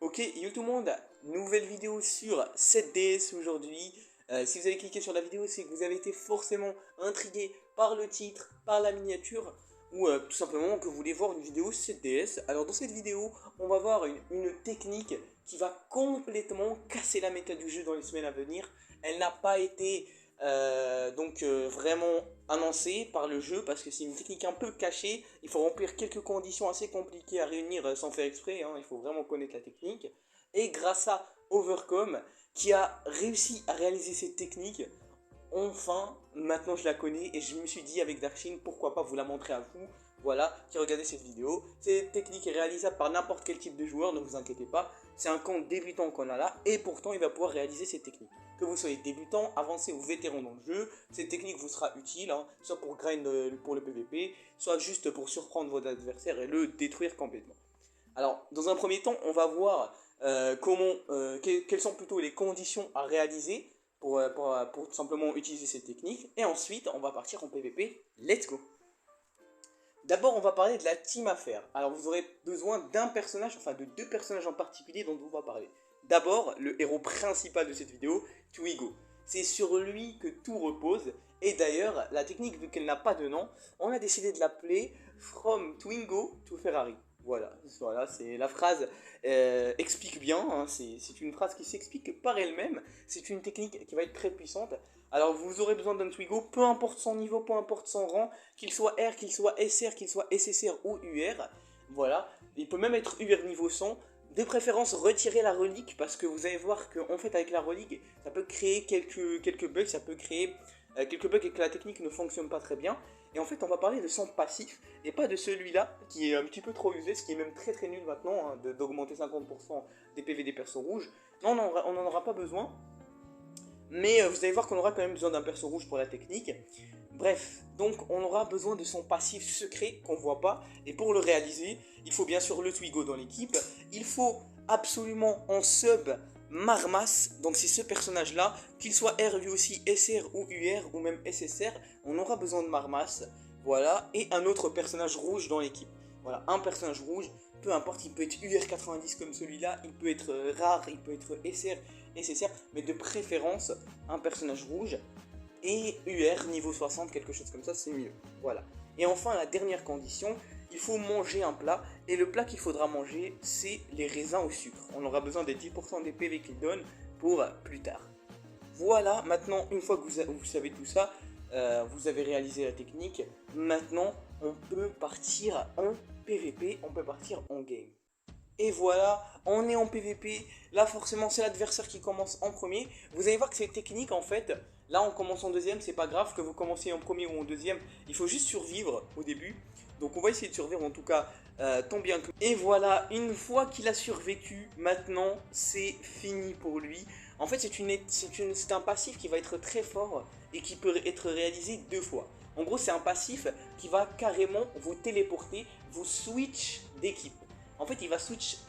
Ok, yo tout le monde, nouvelle vidéo sur cette DS aujourd'hui. Si vous avez cliqué sur la vidéo, c'est que vous avez été forcément intrigué par le titre, par la miniature, ou tout simplement que vous voulez voir une vidéo sur cette DS. Alors dans cette vidéo, on va voir une technique qui va complètement casser la méta du jeu dans les semaines à venir. Elle n'a pas été vraiment annoncée par le jeu parce que c'est une technique un peu cachée. Il faut remplir quelques conditions assez compliquées à réunir sans faire exprès, hein. Il faut vraiment connaître la technique. Et grâce à Overcom qui a réussi à réaliser cette technique, enfin, maintenant je la connais et je me suis dit avec Darkshin, pourquoi pas vous la montrer à vous, voilà, qui regardez cette vidéo. Cette technique est réalisable par n'importe quel type de joueur, ne vous inquiétez pas. C'est un compte débutant qu'on a là et pourtant il va pouvoir réaliser cette technique. Que vous soyez débutant, avancé ou vétéran dans le jeu, cette technique vous sera utile, hein, soit pour grind pour le PVP, soit juste pour surprendre votre adversaire et le détruire complètement. Alors, dans un premier temps, on va voir quelles sont plutôt les conditions à réaliser pour tout simplement utiliser cette technique. Et ensuite, on va partir en PVP. Let's go! D'abord, on va parler de la team à faire. Alors, vous aurez besoin d'un personnage, enfin de deux personnages en particulier dont on va parler. D'abord, le héros principal de cette vidéo, Twigo. C'est sur lui que tout repose. Et d'ailleurs, la technique, vu qu'elle n'a pas de nom, on a décidé de l'appeler From Twingo to Ferrari. Voilà, c'est la phrase explique bien, hein, c'est une phrase qui s'explique par elle-même. C'est une technique qui va être très puissante. Alors vous aurez besoin d'un Twigo, peu importe son niveau, peu importe son rang, qu'il soit R, qu'il soit SR, qu'il soit SSR ou UR. Voilà, il peut même être UR niveau 100. De préférence, retirez la relique parce que vous allez voir qu'en fait avec la relique, ça peut créer quelques bugs, ça peut créer quelques bugs et que la technique ne fonctionne pas très bien. Et en fait, on va parler de son passif et pas de celui-là qui est un petit peu trop usé, ce qui est même très nul maintenant, hein, d'augmenter 50% des PV des persos rouges. Non, on n'en aura pas besoin. Mais vous allez voir qu'on aura quand même besoin d'un perso rouge pour la technique. Bref, donc on aura besoin de son passif secret qu'on voit pas. Et pour le réaliser, il faut bien sûr le Twigo dans l'équipe. Il faut absolument en sub Marmas, donc c'est ce personnage là, qu'il soit R lui aussi, SR ou UR ou même SSR, on aura besoin de Marmas, voilà, et un autre personnage rouge dans l'équipe. Voilà, un personnage rouge, peu importe, il peut être UR90 comme celui-là, il peut être rare, il peut être SR, SSR, mais de préférence un personnage rouge et UR niveau 60, quelque chose comme ça, c'est mieux. Voilà. Et enfin, la dernière condition, il faut manger un plat, et le plat qu'il faudra manger, c'est les raisins au sucre. On aura besoin des 10% des PV qu'il donne pour plus tard. Voilà, maintenant, une fois que vous savez tout ça, vous avez réalisé la technique, maintenant, on peut partir en PVP, on peut partir en game. Et voilà, on est en PVP, là forcément c'est l'adversaire qui commence en premier. Vous allez voir que cette technique en fait, là on commence en deuxième, c'est pas grave que vous commenciez en premier ou en deuxième, il faut juste survivre au début. Donc on va essayer de survivre en tout cas tant bien que... Et voilà, une fois qu'il a survécu, maintenant c'est fini pour lui. En fait c'est un passif qui va être très fort et qui peut être réalisé deux fois. En gros c'est un passif qui va carrément vous téléporter, vous switch d'équipe. En fait, il va switch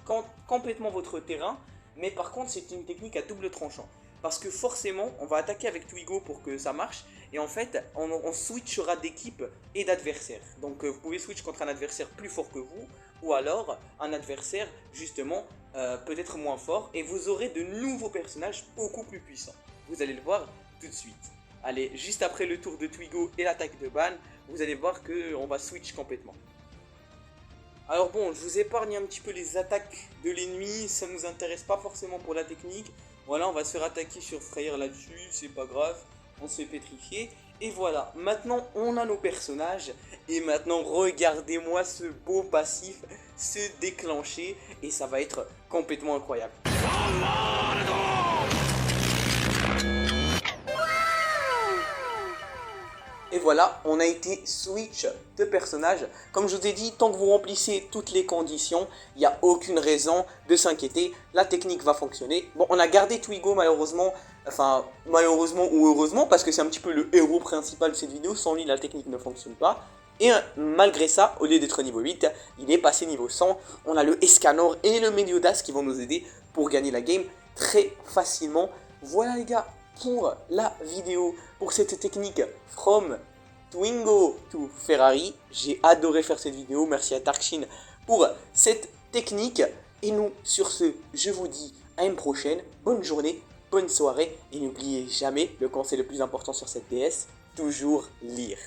complètement votre terrain, mais par contre, c'est une technique à double tranchant. Parce que forcément, on va attaquer avec Twigo pour que ça marche, et en fait, on switchera d'équipe et d'adversaire. Donc, vous pouvez switch contre un adversaire plus fort que vous, ou alors un adversaire, justement, peut-être moins fort, et vous aurez de nouveaux personnages beaucoup plus puissants. Vous allez le voir tout de suite. Allez, juste après le tour de Twigo et l'attaque de Ban, vous allez voir qu'on va switch complètement. Alors bon, je vous épargne un petit peu les attaques de l'ennemi, ça nous intéresse pas forcément pour la technique. Voilà, on va se faire attaquer sur Frayeur là-dessus, c'est pas grave, on se fait pétrifier. Et voilà, maintenant on a nos personnages, et maintenant regardez-moi ce beau passif se déclencher, et ça va être complètement incroyable. Et voilà, on a été switch de personnage. Comme je vous ai dit, tant que vous remplissez toutes les conditions, il n'y a aucune raison de s'inquiéter. La technique va fonctionner. Bon, on a gardé Twigo malheureusement. Enfin, malheureusement ou heureusement, parce que c'est un petit peu le héros principal de cette vidéo. Sans lui, la technique ne fonctionne pas. Et malgré ça, au lieu d'être niveau 8, il est passé niveau 100. On a le Escanor et le Meliodas qui vont nous aider pour gagner la game très facilement. Voilà les gars, pour la vidéo, pour cette technique From Twingo to Ferrari. J'ai adoré faire cette vidéo, merci à Darkshin pour cette technique. Et nous, sur ce, je vous dis à une prochaine, bonne journée, bonne soirée, et n'oubliez jamais le conseil le plus important sur cette DS, toujours lire.